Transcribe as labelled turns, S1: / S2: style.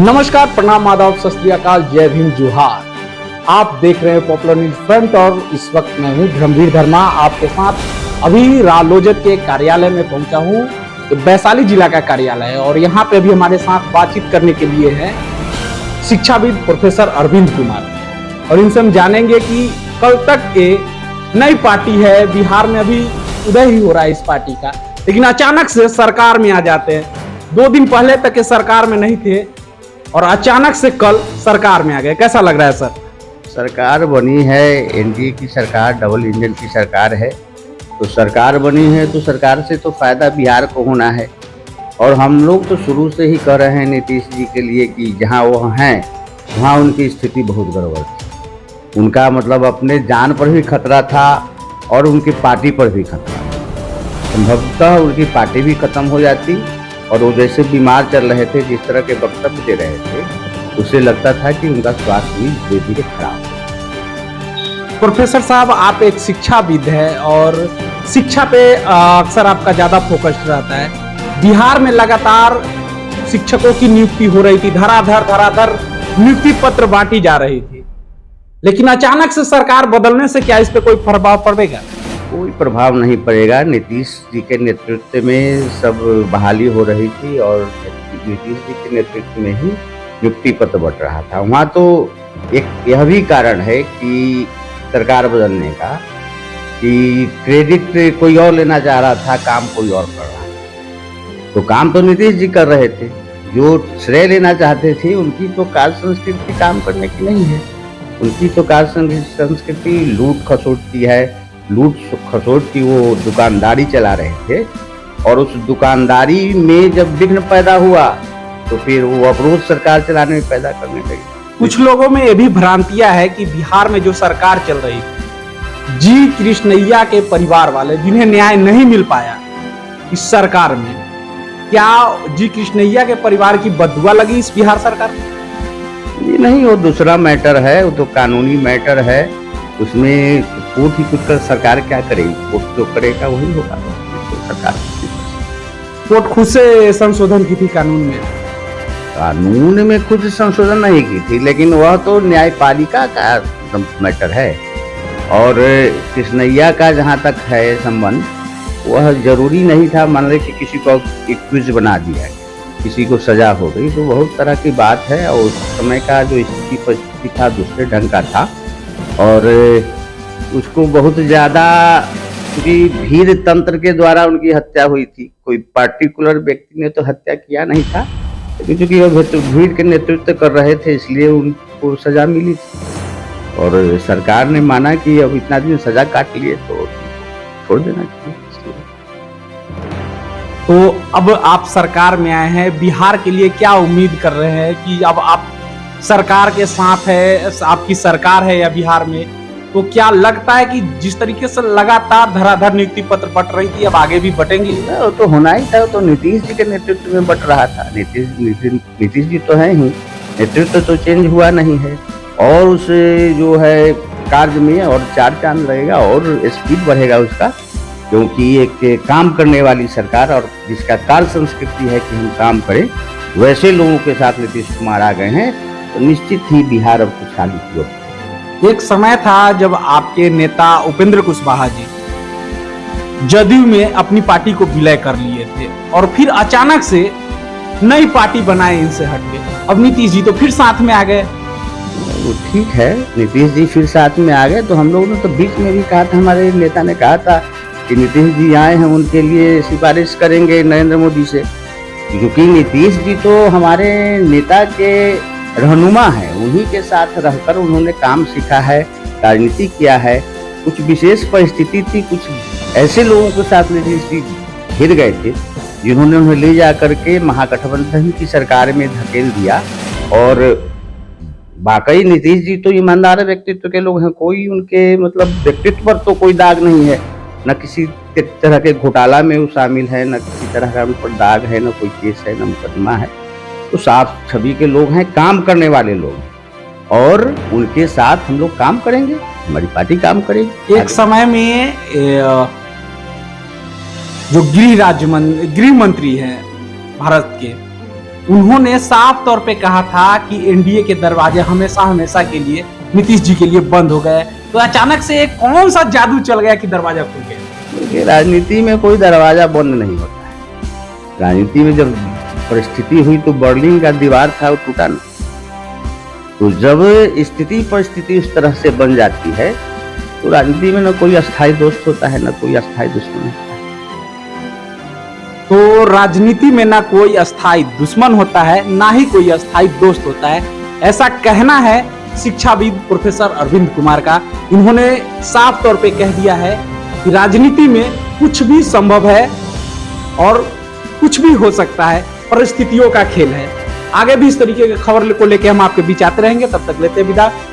S1: नमस्कार, प्रणाम, आदाब, सत श्री अकाल, जय भीम, जोहार। आप देख रहे हैं पॉपुलर न्यूज फ्रंट और इस वक्त मैं हूं धर्मवीर धर्मा आपके साथ। अभी रालोजत के कार्यालय में पहुंचा हूं। वैशाली जिला का कार्यालय है और यहाँ पे अभी हमारे साथ बातचीत करने के लिए है शिक्षाविद प्रोफेसर अरविंद कुमार और इनसे हम जानेंगे कि कल तक ये नई पार्टी है, बिहार में अभी उदय ही हो रहा है इस पार्टी का, लेकिन अचानक से सरकार में आ जाते हैं। 2 दिन पहले तक के सरकार में नहीं थे और अचानक से कल सरकार में आ गए। कैसा लग रहा है सर?
S2: सरकार बनी है, एनडीए की सरकार, डबल इंजन की सरकार है। तो सरकार बनी है तो सरकार से तो फायदा बिहार को होना है। और हम लोग तो शुरू से ही कह रहे हैं नीतीश जी के लिए कि जहां वो हैं वहां उनकी स्थिति बहुत गड़बड़ थी। उनका मतलब अपने जान पर भी खतरा था और उनकी पार्टी पर भी खतरा। संभवतः उनकी पार्टी भी खत्म हो जाती और वो जैसे बीमार चल रहे थे, जिस तरह के वक्तव्य दे रहे थे, उससे लगता था कि उनका स्वास्थ्य भी धीरे धीरे खराब हो।
S1: प्रोफेसर साहब, आप एक शिक्षाविद है और शिक्षा पे अक्सर आपका ज्यादा फोकस रहता है। बिहार में लगातार शिक्षकों की नियुक्ति हो रही थी, धराधर नियुक्ति पत्र बांटी जा रही थी, लेकिन अचानक से सरकार बदलने से क्या इस पे कोई प्रभाव पड़ेगा?
S2: कोई प्रभाव नहीं पड़ेगा। नीतीश जी के नेतृत्व में सब बहाली हो रही थी और नीतीश जी के नेतृत्व में ही नियुक्ति पत्र बंट रहा था। वहाँ तो एक यह भी कारण है कि सरकार बदलने का कि क्रेडिट कोई और लेना चाह रहा था, काम कोई और कर रहा था। तो काम तो नीतीश जी कर रहे थे, जो श्रेय लेना चाहते थे उनकी तो कार्य संस्कृति काम करने की नहीं है। उनकी तो कार्य संस्कृति लूट खसोट की है। लूट खसोट की वो दुकानदारी चला रहे थे और उस दुकानदारी में जब विघ्न पैदा हुआ तो फिर वो अवरोध सरकार चलाने में पैदा करने लगी।
S1: कुछ लोगों में ये भी भ्रांतियां है कि बिहार में जो सरकार चल रही थी, जी कृष्णैया के परिवार वाले जिन्हें न्याय नहीं मिल पाया इस सरकार में, क्या जी कृष्णैया के परिवार की बददुआ लगी इस बिहार सरकार में?
S2: ये नहीं, वो दूसरा मैटर है, वो तो कानूनी मैटर है। उसमें कोर्ट ही कुछ कर, सरकार क्या करेगी? कोर्ट जो करेगा वही होगा। तो सरकार
S1: कोर्ट खुद से संशोधन की थी कानून में खुद संशोधन नहीं की थी, लेकिन वह तो न्यायपालिका का मैटर है। और कृष्णैया का जहाँ तक है संबंध, वह जरूरी नहीं था। मान लो कि किसी को एक्यूज बना दिया, किसी को सजा हो गई, तो बहुत तरह की बात है। और उस समय का जो स्थिति परिस्थिति था दूसरे ढंग का था और उसको बहुत ज़्यादा क्योंकि भीड़ तंत्र के द्वारा उनकी हत्या हुई थी। कोई पार्टिकुलर व्यक्ति ने तो हत्या किया नहीं था, लेकिन चूंकि वो भीड़ के नेतृत्व कर रहे थे इसलिए उनको सजा मिली थी। और सरकार ने माना कि अब इतना दिन सजा काट लिए तो छोड़ देना चाहिए। तो अब आप सरकार में आए हैं, बिहार के लिए क्या उम्मीद कर रहे हैं कि अब आप सरकार के साथ है, आपकी सरकार है या बिहार में, तो क्या लगता है कि जिस तरीके से लगातार धराधर नियुक्ति पत्र बट रही थी अब आगे भी बटेंगी?
S2: वो तो होना ही था, तो नीतीश जी के नेतृत्व में बट रहा था। नीतीश जी तो है ही, नेतृत्व तो चेंज हुआ नहीं है। और उसे जो है कार्य में और 4 चांद लगेगा और स्पीड बढ़ेगा उसका, क्योंकि एक काम करने वाली सरकार और जिसका कार्य संस्कृति है कि हम काम करें, वैसे लोगों के साथ नीतीश कुमार आ गए हैं, तो निश्चित ही बिहार अब खुशहाली की ओर।
S1: एक समय था जब आपके नेता उपेंद्र कुशवाहा जी जदयू में अपनी पार्टी को विलय कर लिए थे और फिर अचानक से नई पार्टी बनाए, इनसे हट गए। अब नीतीश जी तो फिर साथ में आ गए।
S2: वो ठीक है, नीतीश जी फिर साथ में आ गए, तो हम लोगों ने तो बीच में भी कहा था, हमारे नेता ने कहा था कि नीतीश जी आए हैं उनके लिए सिफारिश करेंगे नरेंद्र मोदी से, क्योंकि नीतीश जी तो हमारे नेता के रहनुमा है। उन्हीं के साथ रहकर उन्होंने काम सीखा है, राजनीति किया है। कुछ विशेष परिस्थिति थी, कुछ ऐसे लोगों के साथ नीतीश जी घिर गए थे जिन्होंने उन्हें ले जा करके महागठबंधन की सरकार में धकेल दिया। और वाकई नीतीश जी तो ईमानदार व्यक्तित्व के लोग हैं, कोई उनके मतलब व्यक्तित्व पर तो कोई दाग नहीं है, न किसी तरह के घोटाला में वो शामिल है, न किसी तरह का उन पर दाग है, न कोई केस है, न मुकदमा है। तो साफ छवि के लोग हैं, काम करने वाले लोग, और उनके साथ हम लोग काम करेंगे, हमारी पार्टी काम करेगी।
S1: एक समय में जो गृह मंत्री हैं भारत के,
S3: उन्होंने साफ तौर पे कहा था कि एनडीए के दरवाजे हमेशा हमेशा के लिए नीतीश जी के लिए बंद हो गए। तो अचानक से एक कौन सा जादू चल गया कि दरवाजा खुल गया?
S1: देखिए, राजनीति में कोई दरवाजा बंद नहीं होता है। राजनीति में जब परिस्थिति हुई तो बर्लिन का दीवार था, वो टूटा ना। तो जब स्थिति परिस्थिति उस तरह से बन जाती है तो राजनीति में न कोई अस्थायी दोस्त होता है, न कोई अस्थायी दुश्मन होता है।
S3: तो राजनीति में ना कोई अस्थायी दुश्मन होता है, ना ही कोई अस्थायी दोस्त होता है, ऐसा कहना है शिक्षाविद प्रोफेसर अरविंद कुमार का। इन्होंने साफ तौर पे कह दिया है कि राजनीति में कुछ भी संभव है और कुछ भी हो सकता है, परिस्थितियों का खेल है। आगे भी इस तरीके की खबर को लेकर हम आपके बीच आते रहेंगे। तब तक लेते विदा।